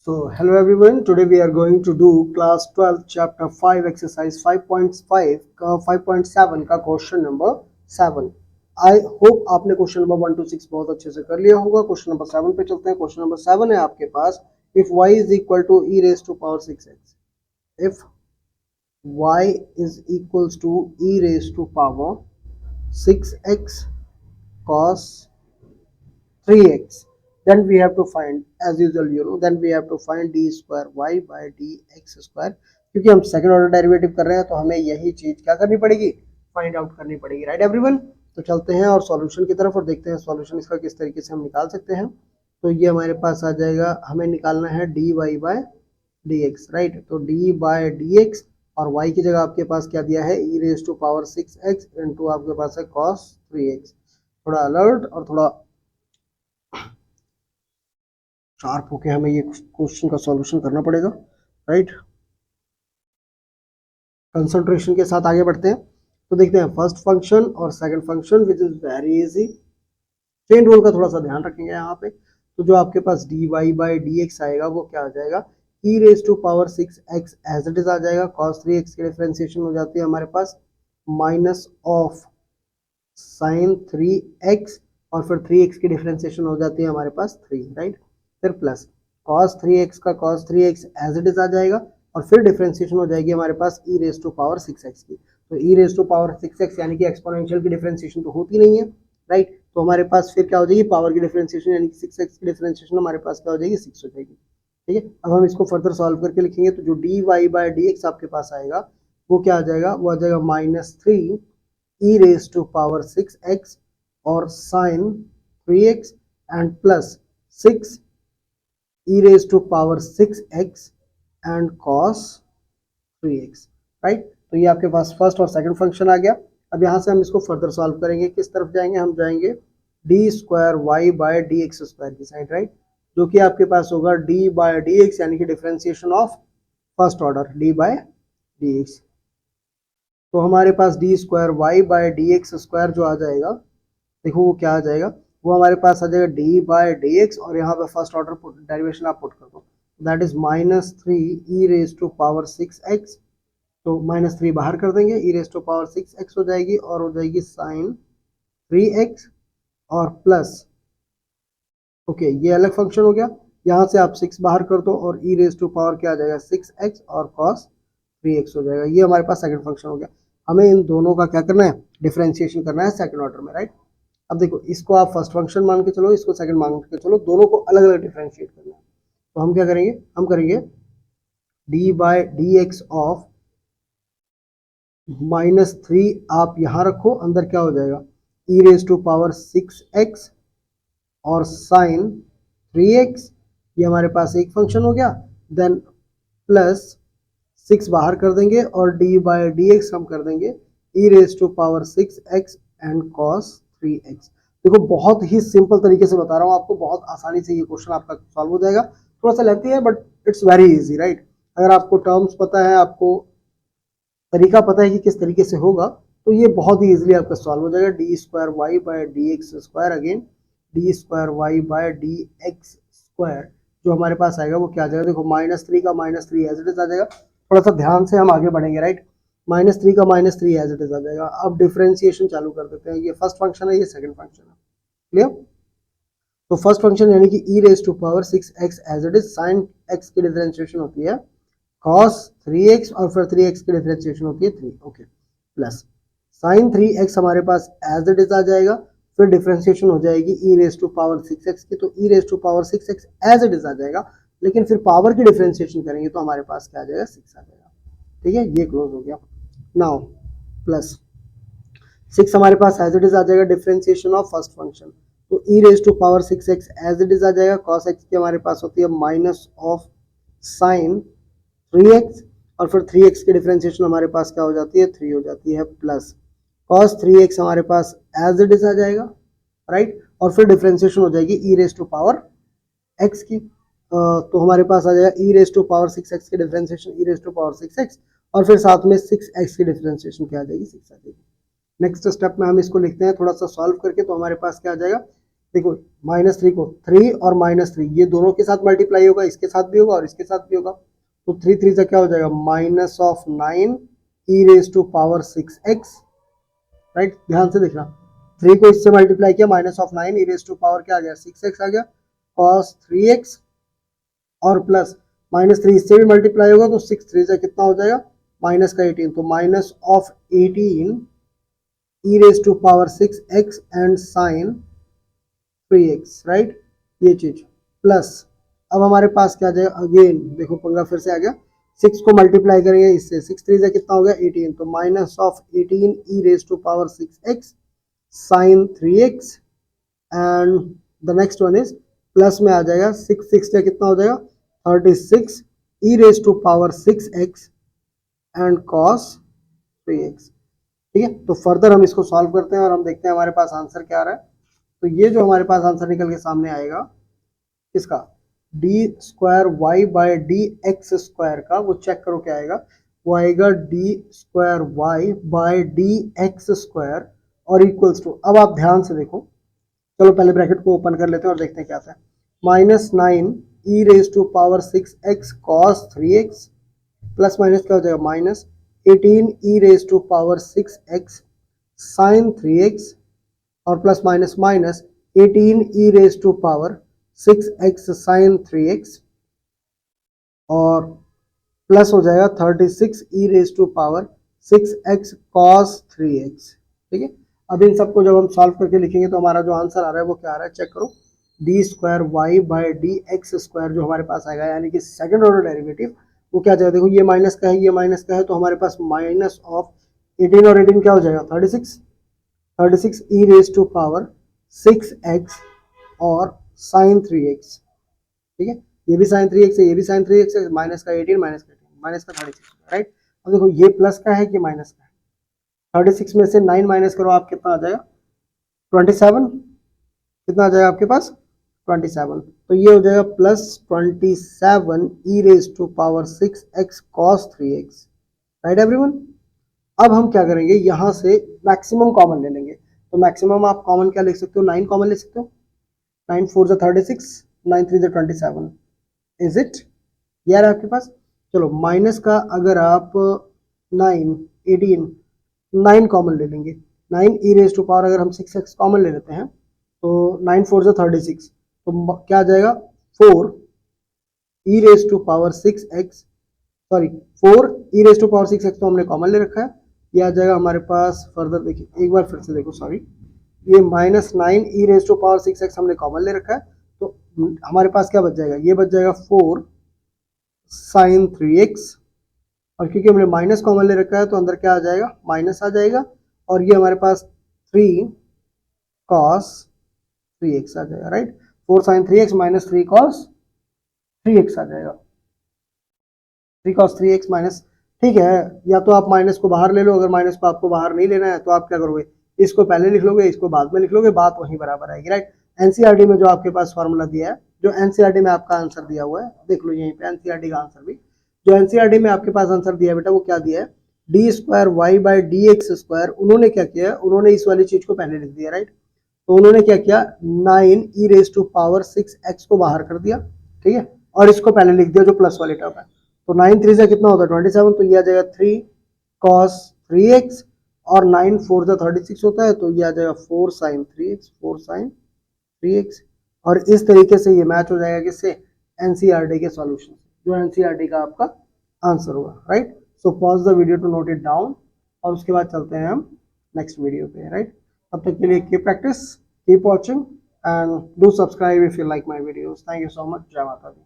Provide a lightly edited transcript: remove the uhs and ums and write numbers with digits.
So, hello everyone. Today we are going to do class 12 chapter 5 exercise 5.5 का 5.7 का question number 7. I hope आपने question number 1 to 6 बहुत अच्छे से कर लिया होगा. क्वेश्चन नंबर 7 पे चलते हैं. क्वेश्चन नंबर 7 है आपके पास. If y is equal to e raised to power 6x, if y is equals to e raised to power 6x cos 3x, then we have to find, as usual then we have to find d square y by dx square. क्योंकि हम second order derivative कर रहे हैं तो हमें यही चीज क्या करनी पड़ेगी, फाइंड आउट करनी पड़ेगी. Right everyone. तो चलते हैं और सॉल्यूशन की तरफ और देखते हैं सॉल्यूशन इसका किस तरीके से हम निकाल सकते हैं. तो ये हमारे पास आ जाएगा, हमें निकालना है dy बाय dx. राइट, तो d बाय dx और y की जगह आपके पास क्या दिया है, e raise to power 6x into आपके पास है cos 3x. थोड़ा अलर्ट और थोड़ा शार्प होके हमें ये क्वेश्चन का सॉल्यूशन करना पड़ेगा. राइट, कंसंट्रेशन के साथ आगे बढ़ते हैं. तो देखते हैं फर्स्ट फंक्शन और second function which is very easy. Chain rule का थोड़ा सा ध्यान रखेंगे यहाँ पे. तो जो आपके पास dy बाई dx आएगा वो क्या आ जाएगा, e raise to power 6x as it is आ जाएगा. cos 3x की डिफरेंशिएशन हो जाती है हमारे पास माइनस ऑफ sin 3x और फिर 3x की डिफरेंशिएशन हो जाती है हमारे पास 3. राइट, फिर प्लस cos 3x का cos 3x as it is आ जाएगा और फिर डिफरेंशिएशन हो जाएगी हमारे पास e raise to power 6x की. तो e raise to power 6x यानी कि एक्सपोनेंशियल की डिफरेंशिएशन तो होती नहीं है. राइट, तो हमारे पास फिर क्या हो जाएगी, पावर की डिफरेंशिएशन यानी कि 6x की डिफरेंशिएशन हमारे पास क्या हो जाएगी, 6 हो जाएगी. ठीक है, अब हम इसको फर्दर सॉल्व करके लिखेंगे. तो जो dy बाई dx आपके पास आएगा वो क्या आ जाएगा, वो आ जाएगा -3 e raise to power 6x और sin 3x and plus 6 e raised to power 6x and cos 3x. Right, तो ये आपके पास फर्स्ट और सेकंड फंक्शन आ गया. अब यहाँ से हम इसको फर्दर सॉल्व करेंगे. किस तरफ जाएंगे, हम जाएंगे D square Y by D X square की साइड. राइट, जो कि आपके पास होगा d बाय डी एक्स यानी कि differentiation of first order d by D X. तो हमारे पास D square Y by D X square जो आ जाएगा, देखो वो क्या आ जाएगा, वो हमारे पास आ जाएगा d बाय डी एक्स और यहाँ पे फर्स्ट ऑर्डर डेरिवेशन आप पुट कर दो. That is -3 e raise to power 6x. तो -3 बाहर कर देंगे, e raise to power 6x हो जाएगी और हो जाएगी sin 3x और प्लस ओके ये अलग फंक्शन हो गया. यहाँ से आप 6 बाहर कर दो और e रेज टू पावर क्या आ जाएगा 6x और cos 3x हो जाएगा. ये हमारे पास सेकंड फंक्शन हो गया. हमें इन दोनों का क्या करना है, डिफरेंशिएशन करना है सेकंड ऑर्डर में. राइट, अब देखो इसको आप फर्स्ट फंक्शन मान के चलो, इसको सेकंड मान के चलो, दोनों को अलग अलग डिफरेंशिएट करना है. तो हम क्या करेंगे, हम करेंगे d by D X of -3 आप यहाँ रखो, अंदर क्या हो जाएगा e raise to power 6x और sin 3x. ये हमारे पास एक फंक्शन हो गया. देन प्लस 6 बाहर कर देंगे और d बाय डी एक्स हम कर देंगे e raise to power 6x and cos 3x. देखो बहुत ही सिंपल तरीके से बता रहा हूँ आपको, बहुत आसानी से ये क्वेश्चन आपका सॉल्व हो जाएगा. थोड़ा सा लेती है but it's very easy. Right, अगर आपको टर्म्स पता है, आपको तरीका पता है कि किस तरीके से होगा, तो ये बहुत ही इजीली आपका सॉल्व हो जाएगा. D square Y by D X square, again D square Y by D X square जो हमारे पास आएगा वो क्या आ जाएगा, देखो -3 का -3 एज इट इज आ जाएगा. थोड़ा सा ध्यान से हम आगे बढ़ेंगे. राइट, -3 का -3 एज इट इज आ जाएगा. अब डिफरेंशिएशन चालू कर देते हैं. ये फर्स्ट फंक्शन है, ये सेकंड फंक्शन है. क्लियर. तो फर्स्ट फंक्शन यानी कि e raise to power 6x as it is, sin x की डिफरेंशिएशन होती है cos 3x और फिर 3x की डिफरेंशिएशन होती है 3. ओके, प्लस sin 3x हमारे पास एज इट इज आ जाएगा, फिर डिफरेंशिएशन हो जाएगी e raise to power 6x की. तो e raise to power 6x as it is आ जाएगा, लेकिन फिर पावर की डिफरेंशिएशन करेंगे तो हमारे पास क्या आ जाएगा, 6 आ जाएगा. ठीक है, ये क्लोज हो गया. नाउ प्लस 6 हमारे पास एज इट इज आ जाएगा, डिफरेंशिएशन ऑफ फर्स्ट फंक्शन. तो e raise to power 6x as it is आ जाएगा. cos x की हमारे पास होती है माइनस ऑफ sin 3x और फिर 3x की डिफरेंशिएशन हमारे पास क्या हो जाती है, 3 हो जाती है. प्लस cos 3x हमारे पास एज इट इज आ जाएगा. राइट, और फिर डिफरेंशिएशन हो जाएगी e raise to power x की. तो हमारे पास आ जाएगा e raise to power 6x की differentiation e raise to power 6x और फिर साथ में 6x की डिफरेंशिएशन क्या आ जाएगी, 6 आ जाएगी. नेक्स्ट स्टेप में हम इसको लिखते हैं थोड़ा सा सॉल्व करके. तो हमारे पास क्या आ जाएगा, देखो -3 को 3 और -3 ये दोनों के साथ मल्टीप्लाई होगा, इसके साथ भी होगा और इसके साथ भी होगा, तो 3 3 से क्या हो जाएगा -9 e raise to power 6x, right. ध्यान से देखना, 3 को इससे मल्टीप्लाई किया, -9 e रेज टू पावर क्या आ गया 6x आ गया, cos 3x, और प्लस -3 इससे भी मल्टीप्लाई होगा तो 6 3 से कितना हो जाएगा -18, तो -18 e raise to power 6x and sine 3x, right. ये चीज प्लस अब हमारे पास क्या आ जाएगा, अगेन देखो पंगा फिर से आ गया, 6 को मल्टीप्लाई करेंगे इससे, 6 3 से कितना हो गया 18, तो -18 e raise to power 6x sine 3x, and the next one is plus में आ जाएगा 6 6 से कितना हो जाएगा 36 e raise to power 6x and cos 3x। ठीक है, तो फर्दर हम इसको सॉल्व करते हैं और हम देखते हैं हमारे पास आंसर क्या आ रहा है। तो ये जो हमारे पास आंसर निकल के सामने आएगा किसका, D square Y by D X square का, वो चेक करो क्या आएगा, वो आएगा D square Y by D X square और इक्वल्स टू, अब आप ध्यान से देखो, चलो पहले ब्रैकेट को ओपन कर लेते हैं और देखते हैं क्या आता है, -9 e raise to power 6x cos 3x plus minus क्या हो जाएगा -18 e raise to power 6x sin 3x और plus minus minus 18 e raise to power 6x sin 3x और प्लस हो जाएगा 36 e raise to power 6x cos 3x। ठीक है, अब इन सबको जब हम सॉल्व करके लिखेंगे तो हमारा जो आंसर आ रहा है वो क्या आ रहा है, चेक करो, D square Y by D X square जो हमारे पास आएगा, यानी कि सेकंड ऑर्डर डेरिवेटिव, वो क्या जाएगा, देखो ये माइनस का है, ये माइनस का है, तो हमारे पास माइनस ऑफ 18 और 18 क्या हो जाएगा 36 e raise to power 6x और साइन 3x। ठीक है, ये भी साइन 3x है, ये भी साइन 3x है, माइनस का 18 माइनस का 36, राइट। अब देखो ये प्लस का है कि माइनस का है, 36 में से 9 माइनस करो आप, कितना आ जाएगा 27, कितना आ जाएगा आपके पास 27, तो ये हो जाएगा +27 e raise to power 6x cos 3x, right everyone. अब हम क्या करेंगे, यहाँ से मैक्सिमम कॉमन ले लेंगे, तो मैक्सिमम आप कॉमन क्या लिख सकते हो, 9 कॉमन ले सकते हो, 9 4 जा 36, 9 3 जा 27, इज इट, ये आ रहा है आपके पास। चलो माइनस का अगर आप 9 18 9 कॉमन ले लेंगे, 9 e रेज टू पावर अगर हम 6x कॉमन ले लेते हैं तो 9 4 जा 36, तो क्या आ जाएगा 4 e raise to power 6x, sorry 4 e raise to power 6x तो हमने कॉमन ले रखा है, ये आ जाएगा हमारे पास, फर्दर देखिए एक बार फिर से देखो, सॉरी ये -9 e raise to power 6x हमने कॉमन ले रखा है, तो हमारे पास क्या बच जाएगा, ये बच जाएगा 4 साइन 3x, और क्योंकि हमने माइनस कॉमन ले रखा है तो अंदर क्या आ जाएगा माइनस आ जाएगा, और ये हमारे पास 3 cos 3x आ जाएगा, right. 4 sine 3x minus 3 cos 3x आ जाएगा, 3 cos 3x माइनस, ठीक है, या तो आप माइनस को बाहर ले लो, अगर माइनस को आपको बाहर नहीं लेना है तो आप क्या करोगे, इसको पहले लिख लोगे, इसको बाद में लिख लोगे, बात वहीं बराबर आएगी, राइट। एनसीईआरटी में जो आपके पास फॉर्मूला दिया है, जो एनसीईआरटी में आपका आंसर दिया हुआ है, देख लो यहीं पे एनसीईआरटी का आंसर भी, जो एनसीईआरटी में आपके पास आंसर दिया है बेटा, वो क्या दिया है, D square Y by D X square, उन्होंने क्या किया, उन्होंने इस वाली चीज को पहले लिख दिया, राइट। तो उन्होंने क्या किया, 9 e raise to power 6x को बाहर कर दिया, ठीक है, और इसको पहले लिख दिया जो प्लस वाली टर्म है, तो 9 3 से कितना होता है 27, तो ये आ जाएगा 3 cos 3x, और 9 4 जा 36 होता है, तो ये आ जाएगा 4 sin 3x, और इस तरीके से ये मैच हो जाएगा किससे, एनसीईआरटी के सॉल्यूशन, जो एनसीईआरटी का आपका आंसर होगा, right. So pause the video to note it down, और उसके बाद चलते हैं हम नेक्स्ट वीडियो पे, राइट। तब तक के लिए keep practice, keep watching, and do subscribe if you like my videos. Thank you so much, जय माता दी।